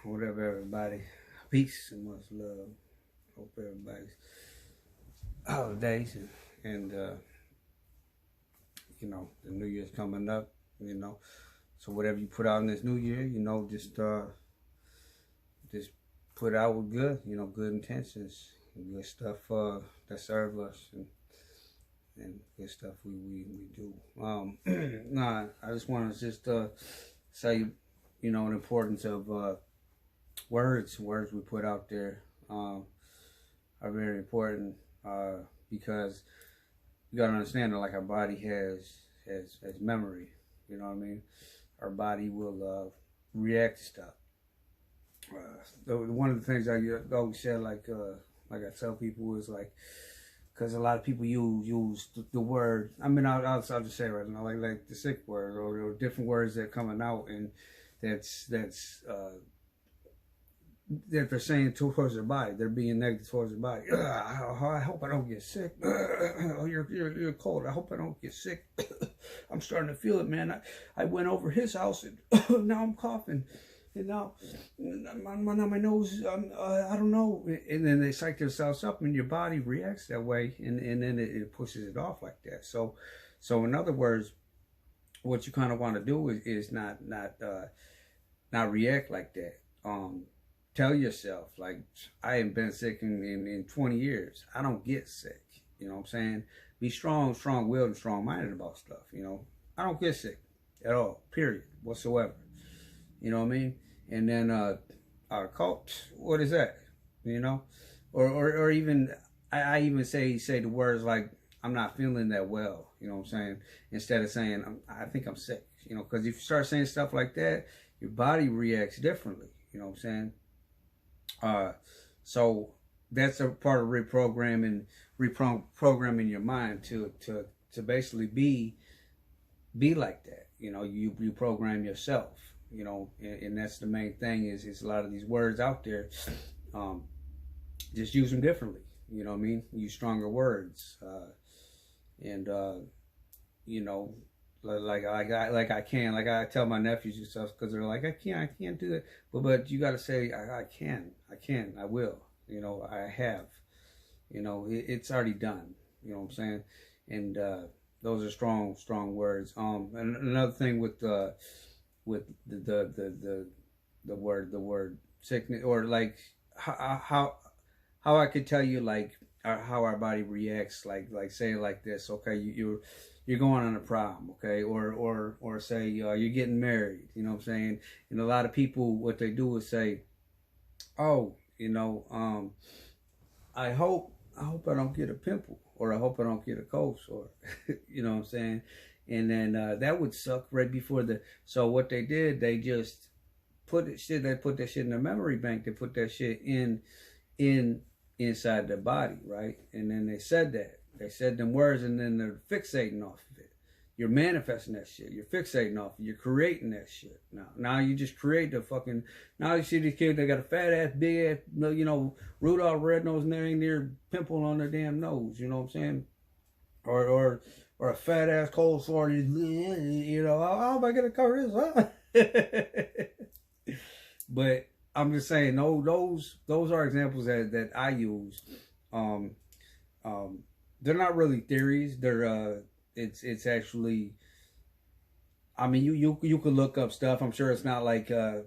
Whatever, everybody. Peace and much love. Hope everybody's holidays and the new year's coming up. So whatever you put out in this new year, just put out with good intentions, and good stuff that serve us and good stuff we do. Nah, I just want to just say, the importance of words we put out there are very important because you gotta understand that like our body has memory. You know what I mean? Our body will react to stuff. One of the things I always said, like I tell people, is like, because a lot of people use the word. I mean, I'll just say right now, like the sick word or different words that are coming out, and that's that they're saying towards their body. They're being negative towards their body. I hope I don't get sick. Oh, you're cold. I hope I don't get sick. I'm starting to feel it, man. I went over his house and now I'm coughing. And now my nose, I don't know. And then they psych themselves up, and your body reacts that way, and then it pushes it off like that. So in other words, what you kind of want to do is not react like that. Tell yourself, like, I haven't been sick in 20 years. I don't get sick. You know what I'm saying? Be strong-willed and strong-minded about stuff, I don't get sick at all, period, whatsoever. You know what I mean? And then our cult, what is that? Or even I even say the words like, I'm not feeling that well. You know what I'm saying? Instead of saying I think I'm sick. Because if you start saying stuff like that, your body reacts differently. You know what I'm saying? So that's a part of reprogramming your mind to basically be like that. You program yourself. And that's the main thing is a lot of these words out there, just use them differently. You know what I mean? Use stronger words, like I tell my nephews and stuff, because they're like, I can't do it, but you got to say I can, I will, I have, it's already done. You know what I'm saying? And those are strong words. And another thing with the word sickness, or like how I could tell you like how our body reacts, like say it like this. Okay, you're going on a prom, okay, or say you're getting married. You know what I'm saying? And a lot of people, what they do is say, oh, I hope I don't get a pimple, or I hope I don't get a cold sore. You know what I'm saying? And then that would suck right before so what they did, they just put that shit in their memory bank. They put that shit inside their body, right? And then they said them words, and then they're fixating off of it. You're manifesting that shit. You're fixating off it. You're creating that shit. Now you just create the fucking. Now you see these kids, they got a fat ass, big ass, Rudolph red nose, and there ain't near pimple on their damn nose. You know what I'm saying? Or a fat ass cold sore. How am I gonna cover this? But I'm just saying, no, those are examples that I use. They're not really theories. They're it's actually. I mean, you could look up stuff. I'm sure it's not like I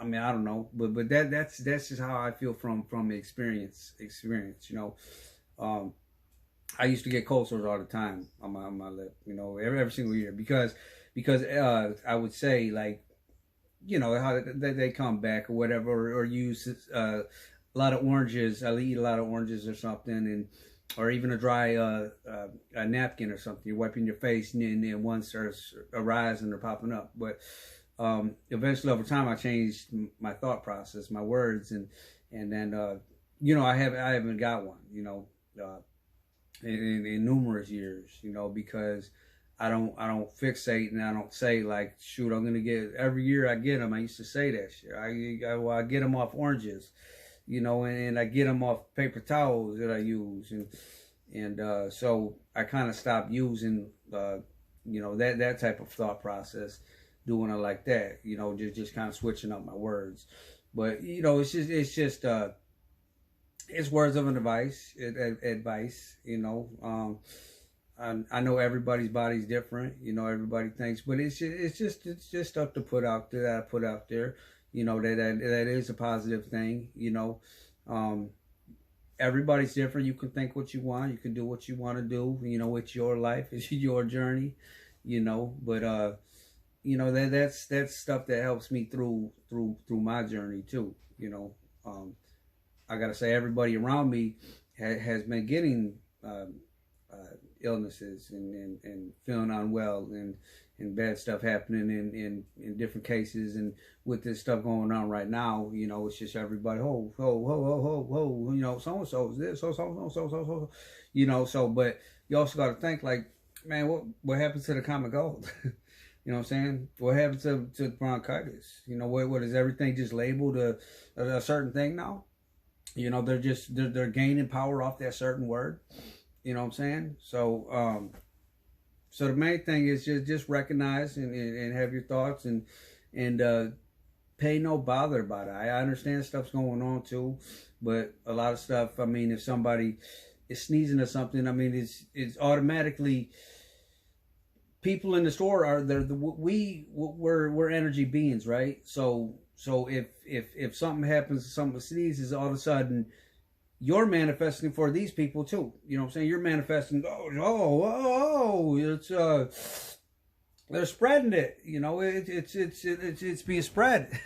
mean, I don't know, but that's just how I feel from experience. I used to get cold sores all the time on my lip, every single year, because I would say, like, how they come back or whatever, or use a lot of oranges. I'll eat a lot of oranges or something, or even a dry a napkin or something. You're wiping your face, and then one starts arising or popping up. But eventually, over time, I changed my thought process, my words, and then I haven't got one, in numerous years, because I don't fixate, and I don't say like, shoot, I'm gonna get, every year I get them. I used to say that shit. I get them off oranges, and I get them off paper towels that I use, and so I kind of stopped using that type of thought process, doing it like that. You know, just kind of switching up my words. But you know, it's words of advice. Advice. You know, I know everybody's body's different. You know, everybody thinks, but it's just stuff to put out there that I put out there. You know, that is a positive thing. You know, everybody's different. You can think what you want. You can do what you want to do. You know, it's your life. It's your journey. You know, but you know, that's stuff that helps me through my journey too. You know, I gotta say, everybody around me has been getting illnesses and feeling unwell and bad stuff happening in different cases, and with this stuff going on right now, you know, it's just everybody, you know, so and so is this, so, you know. So, but you also got to think, like, man, what happens to the common gold? You know what I'm saying? What happens to bronchitis? You know, what is everything just labeled a certain thing now? You know, they're gaining power off that certain word. You know what I'm saying? So, so the main thing is just recognize and have your thoughts and pay no bother about it. I understand stuff's going on too, but a lot of stuff, I mean, if somebody is sneezing or something, I mean, it's automatically, people in the store we're energy beings, right? So if something happens, something sneezes, all of a sudden you're manifesting for these people too. You know what I'm saying? You're manifesting. It's they're spreading it. You know, it's being spread.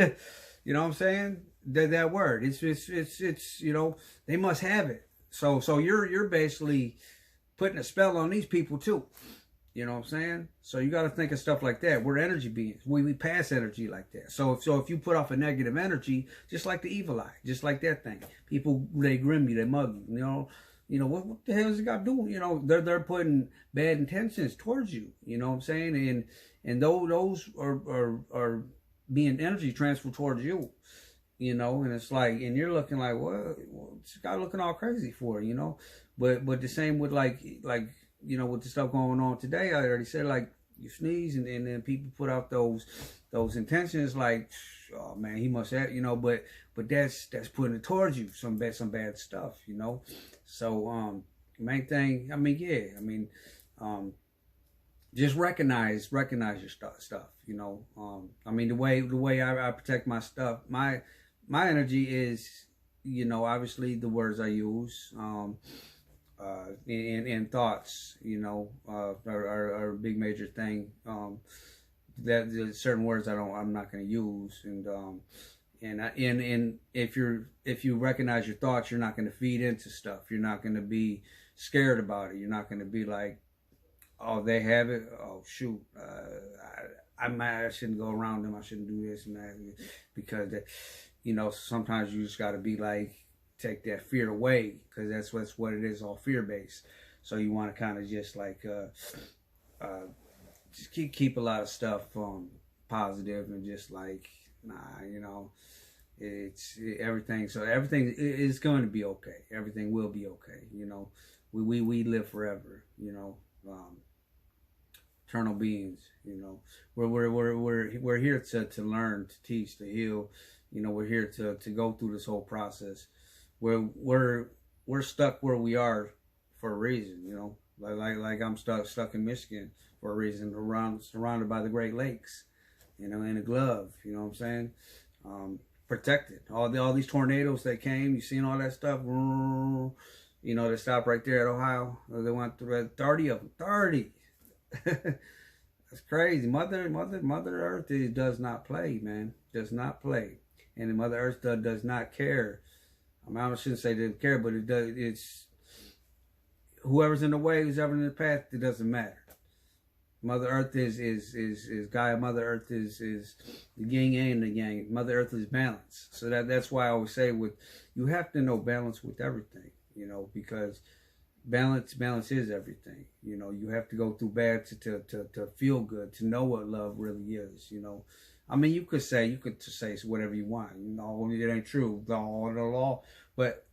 You know what I'm saying? That word. It's you know, they must have it. So you're basically putting a spell on these people too. You know what I'm saying? So you got to think of stuff like that. We're energy beings. We pass energy like that. So if you put off a negative energy, just like the evil eye, just like that thing, people, they grim you, they mug you. You know what the hell is it got to do? You know, they're putting bad intentions towards you. You know what I'm saying? And those are being energy transferred towards you. You know, and it's like, and you're looking like, what's this guy looking all crazy for? You know, but the same with like. You know, with the stuff going on today, I already said, like, you sneeze and then people put out those intentions, like, oh man, he must have, you know, but that's putting it towards you, some bad stuff, you know. So main thing, I mean, yeah, I mean, just recognize your stuff, you know. I mean, the way I protect my stuff, my energy is, you know, obviously the words I use, and thoughts, you know, are a big major thing. That there's certain words I'm not going to use, and if you recognize your thoughts, you're not going to feed into stuff. You're not going to be scared about it. You're not going to be like, oh, they have it. Oh shoot, I shouldn't go around them. I shouldn't do this and that, because you know, sometimes you just got to be like, take that fear away, because that's what it is, all fear based. So you want to kind of just like just keep a lot of stuff positive, and just like, nah, you know, it's everything. So everything is going to be okay. Everything will be okay. You know, we live forever. You know, eternal beings. You know, we're here to learn, to teach, to heal. You know, we're here to go through this whole process. We're stuck where we are for a reason, you know. Like I'm stuck in Michigan for a reason, surrounded by the Great Lakes, you know, in a glove, you know what I'm saying? Protected. All these tornadoes that came, you seen all that stuff, you know, they stopped right there at Ohio. They went through 30 of them. 30. That's crazy. Mother Earth does not play, man. Does not play. And Mother Earth does not care. I mean, I shouldn't say they didn't care, but it does. It's whoever's in the way, who's ever in the path, it doesn't matter. Mother Earth is Gaia. Mother Earth is the yin and the yang. Mother Earth is balance. So that's why I always say, you have to know balance with everything, you know, because balance is everything. You know, you have to go through bad to feel good, to know what love really is, you know. I mean, you could say whatever you want. You know, it ain't true, the law. But,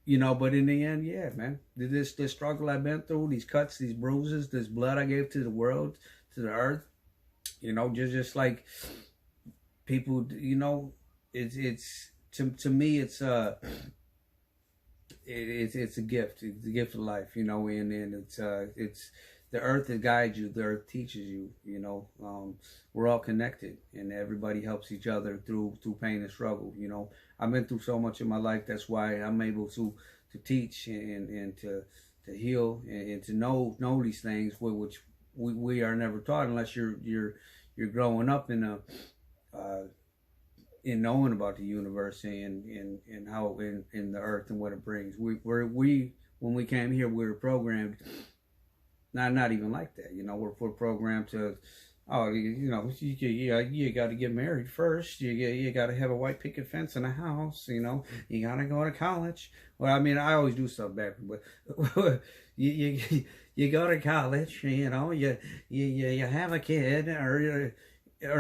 you know, but in the end, yeah, man. This struggle I've been through, these cuts, these bruises, this blood I gave to the world, to the earth, You know, just like people, you know, it's to me, it's a gift. It's a gift of life, you know, and it's the earth that guides you. The earth teaches you. You know, we're all connected, and everybody helps each other through pain and struggle. You know, I've been through so much in my life. That's why I'm able to teach and to heal and to know these things, which we are never taught unless you're growing up in knowing about the universe and how in the earth and what it brings. We when we came here, we were programmed not even like that. You know, we're programmed to, oh, you know, you got to get married first. You got to have a white picket fence and a house. You know, you got to go to college. Well, I mean, I always do stuff backward, but you go to college. You know, you have a kid, or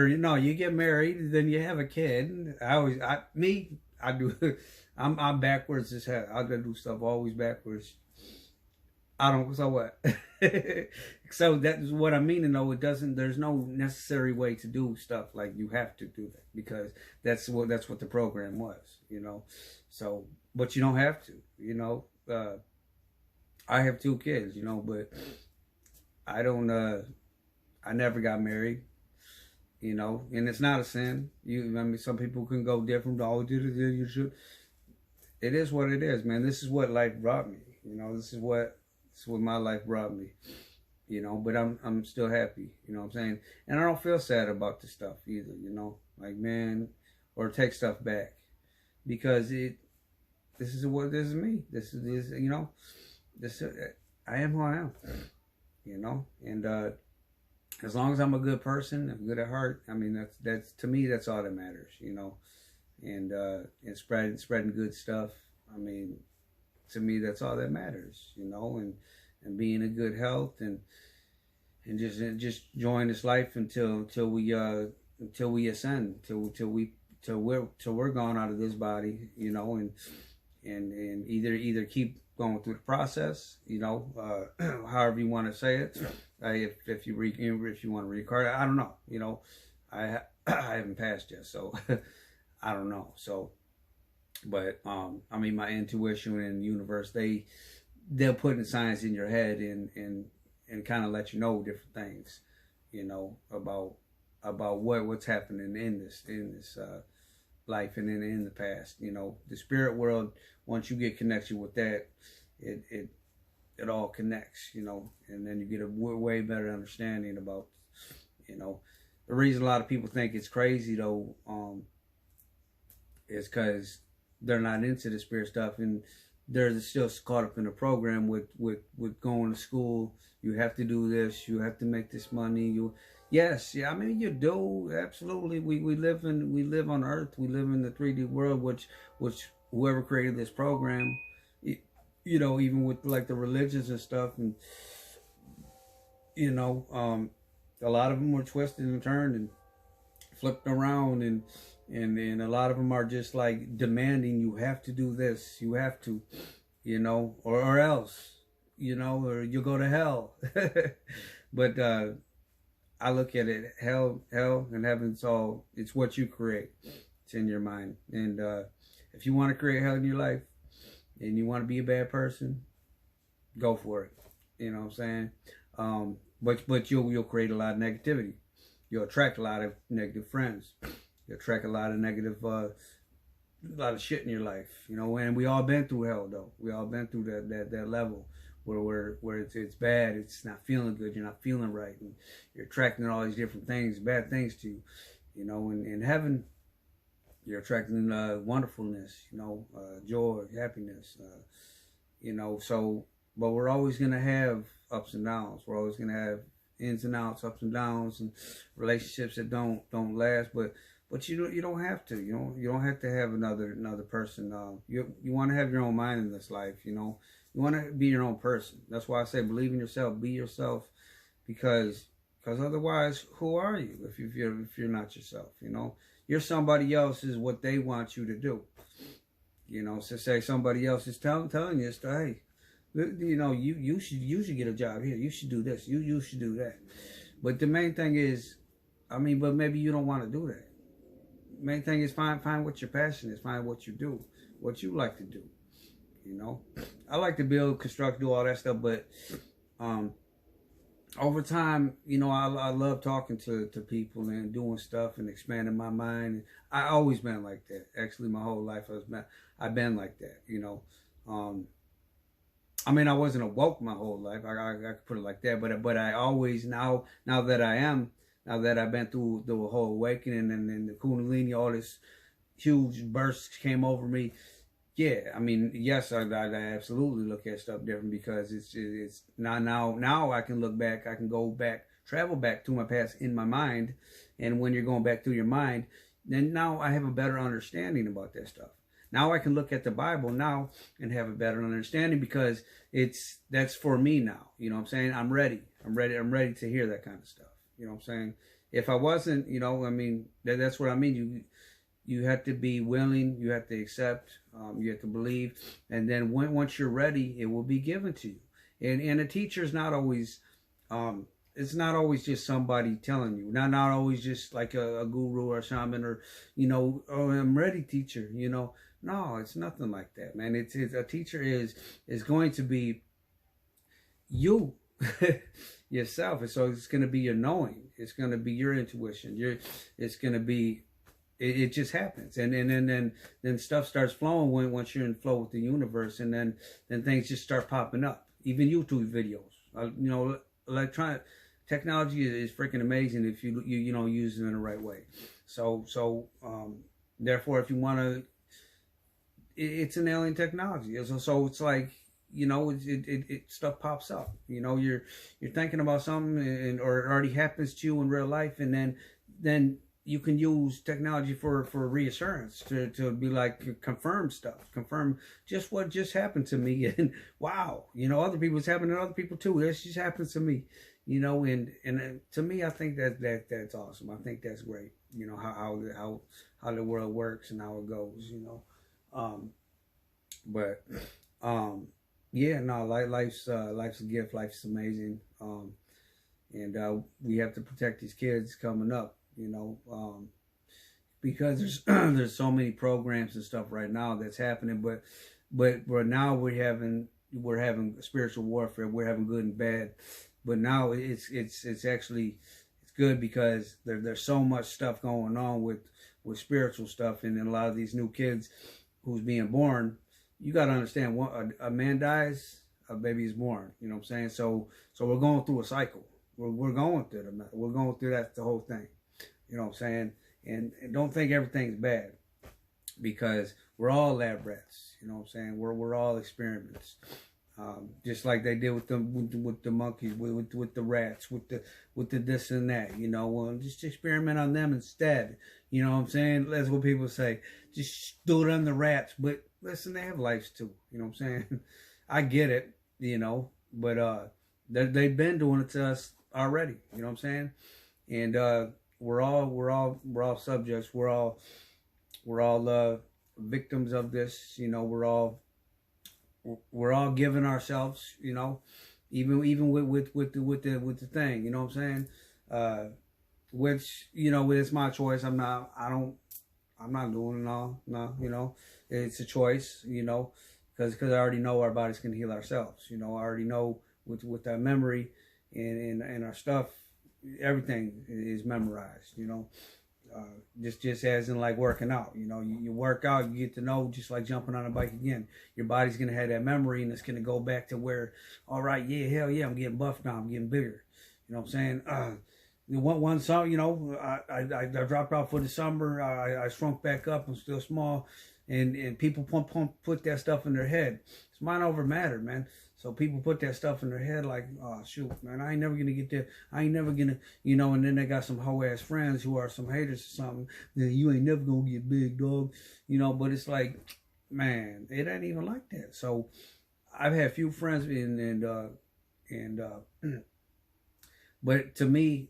you know, you get married, then you have a kid. I do. I'm backwards as hell. I gotta do stuff always backwards. I don't. So what? So that's what I mean. No, it doesn't. There's no necessary way to do stuff like you have to do that because that's what the program was. You know. So, but you don't have to. You know. I have 2 kids. You know, but I don't. I never got married. You know, and it's not a sin. I mean, some people can go different. Oh, you should. It is what it is, man. This is what life brought me. You know, this is what my life brought me. You know, but I'm still happy. You know what I'm saying? And I don't feel sad about this stuff either. You know, like, man, or take stuff back because this is me. This is you know, I am who I am. You know, and as long as I'm a good person, I'm good at heart. I mean, that's to me, that's all that matters, you know. And spreading good stuff. I mean, to me, that's all that matters, you know. And being in good health and just enjoying this life until we ascend, till we're gone out of this body, you know. And either keep going through the process, you know, however you want to say it. If you want to reincarnate, I don't know. You know, I haven't passed yet, so I don't know. So, but I mean, my intuition and the universe, they'll put in science in your head and kind of let you know different things, you know, about what's happening in this life and in the past. You know, the spirit world. Once you get connection with that, it all connects, you know, and then you get a way better understanding about, you know, the reason a lot of people think it's crazy though, is because they're not into the spirit stuff and they're still caught up in the program with going to school. You have to do this. You have to make this money. Yes, yeah. I mean, you do absolutely. We live on Earth. We live in the 3D world, which whoever created this program. You know, even with like the religions and stuff, and you know, a lot of them were twisted and turned and flipped around, and a lot of them are just like demanding you have to do this, you have to, you know, or else, you know, or you'll go to hell. But I look at it, hell and heaven's it's what you create. It's in your mind, and if you want to create hell in your life, and you want to be a bad person, go for it. You know what I'm saying? But you'll create a lot of negativity. You'll attract a lot of negative friends. You'll attract a lot of negative, a lot of shit in your life. You know, and we all been through hell though. We all been through that level where it's bad. It's not feeling good. You're not feeling right, and you're attracting all these different things, bad things to you. You know, in heaven, you're attracting wonderfulness, you know, joy, happiness, you know. So, but we're always gonna have ups and downs. We're always gonna have ins and outs, ups and downs, and relationships that don't last. But you don't have to. You don't have to have another person. You want to have your own mind in this life. You know, you want to be your own person. That's why I say believe in yourself, be yourself, because otherwise, who are you if you're not yourself? You know. You're somebody else is what they want you to do. You know, so say somebody else is telling you, hey, you know, you should get a job here. You should do this. You should do that. But the main thing is, I mean, but maybe you don't want to do that. Main thing is find what your passion is, find what you do, what you like to do. You know, I like to build, construct, do all that stuff, but over time, you know, I love talking to people and doing stuff and expanding my mind. I always been like that. Actually, my whole life I've been like that. You know, I mean, I wasn't awoke my whole life. I could put it like that. But I always now that I am, now that I've been through the whole awakening and the Kundalini, all this huge bursts came over me. Yeah, I mean, yes, I absolutely look at stuff different because it's now I can look back, I can go back, travel back to my past in my mind, and when you're going back through your mind, then now I have a better understanding about that stuff. Now I can look at the Bible now and have a better understanding because that's for me now. You know what I'm saying? I'm ready to hear that kind of stuff. You know what I'm saying? If I wasn't, you know, I mean, that's what I mean. You have to be willing, you have to accept, you have to believe, and then once you're ready, it will be given to you. And a teacher is not always, it's not always just somebody telling you, not always just like a guru or a shaman or, you know, oh, I'm ready, teacher, you know. No, it's nothing like that, man. It's a teacher is going to be you, yourself, and so it's going to be your knowing, it's going to be your intuition, it's going to be. It just happens, and then stuff starts flowing once you're in flow with the universe, and then things just start popping up. Even YouTube videos, you know, electronic technology is freaking amazing if you know use it in the right way. So therefore, if you want to, it's an alien technology. So it's like, you know, it stuff pops up. You know, you're thinking about something, or it already happens to you in real life, and then you can use technology for reassurance to be like confirm stuff, confirm just what just happened to me, and wow, you know, other people, it's happening to other people too. This just happens to me, you know, and to me, I think that's awesome. I think that's great. You know how the world works and how it goes. You know, yeah, no, life's a gift. Life's amazing, and we have to protect these kids coming up. You know, because there's so many programs and stuff right now that's happening, but now we're having spiritual warfare. We're having good and bad, but now it's actually good because there's so much stuff going on with spiritual stuff, and a lot of these new kids who's being born. You got to understand, a man dies, a baby is born. You know what I'm saying? So we're going through a cycle. We're going through that the whole thing. You know what I'm saying? And don't think everything's bad, because we're all lab rats. You know what I'm saying? We're all experiments. Just like they did with the monkeys, with the rats, with the this and that. You know, well, just experiment on them instead. You know what I'm saying? That's what people say. Just do it on the rats. But listen, they have lives too. You know what I'm saying? I get it. You know, but they've been doing it to us already. You know what I'm saying? And we're all subjects. We're all victims of this. You know, we're all giving ourselves. You know, even with the thing. You know what I'm saying? Which, you know, it's my choice. I'm not doing it all. No, you know, it's a choice. You know, because I already know our bodies can heal ourselves. You know, I already know with our memory and our stuff. Everything is memorized, you know, just as in like working out. You know, you work out, you get to know, just like jumping on a bike again. Your body's going to have that memory, and it's going to go back to where, all right, yeah, hell yeah, I'm getting buff now, I'm getting bigger. You know what I'm saying? One summer, you know, I dropped out for the summer. I shrunk back up. I'm still small, and people put that stuff in their head. It's mind over matter, man. So people put that stuff in their head like, oh, shoot, man, I ain't never going to get there. I ain't never going to, you know, and then they got some hoe-ass friends who are some haters or something. Then you ain't never going to get big, dog. You know, but it's like, man, it ain't even like that. So I've had few friends but to me,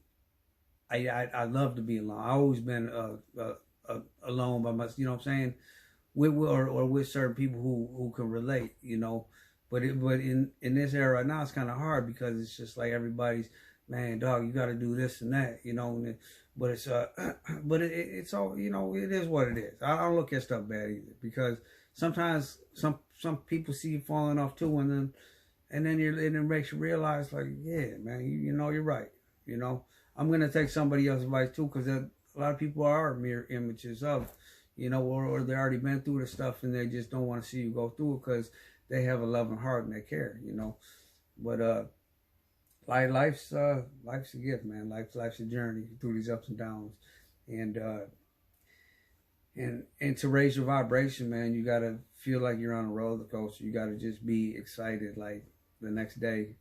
I love to be alone. I've always been alone by myself, you know what I'm saying? With certain people who can relate, you know. But in this era right now, it's kind of hard because it's just like everybody's, man, dog, you got to do this and that, you know. But it's but it's all, you know, it is what it is. I don't look at stuff bad either, because sometimes some people see you falling off too, and then it makes you realize, like, yeah, man, you know, you're right. You know, I'm gonna take somebody else's advice too, because a lot of people are mirror images of, you know, or they already been through the stuff and they just don't want to see you go through it because they have a loving heart and they care, you know. But life's a gift, man. Life's a journey through these ups and downs, and and to raise your vibration, man, you gotta feel like you're on a roller coaster. You gotta just be excited, like the next day is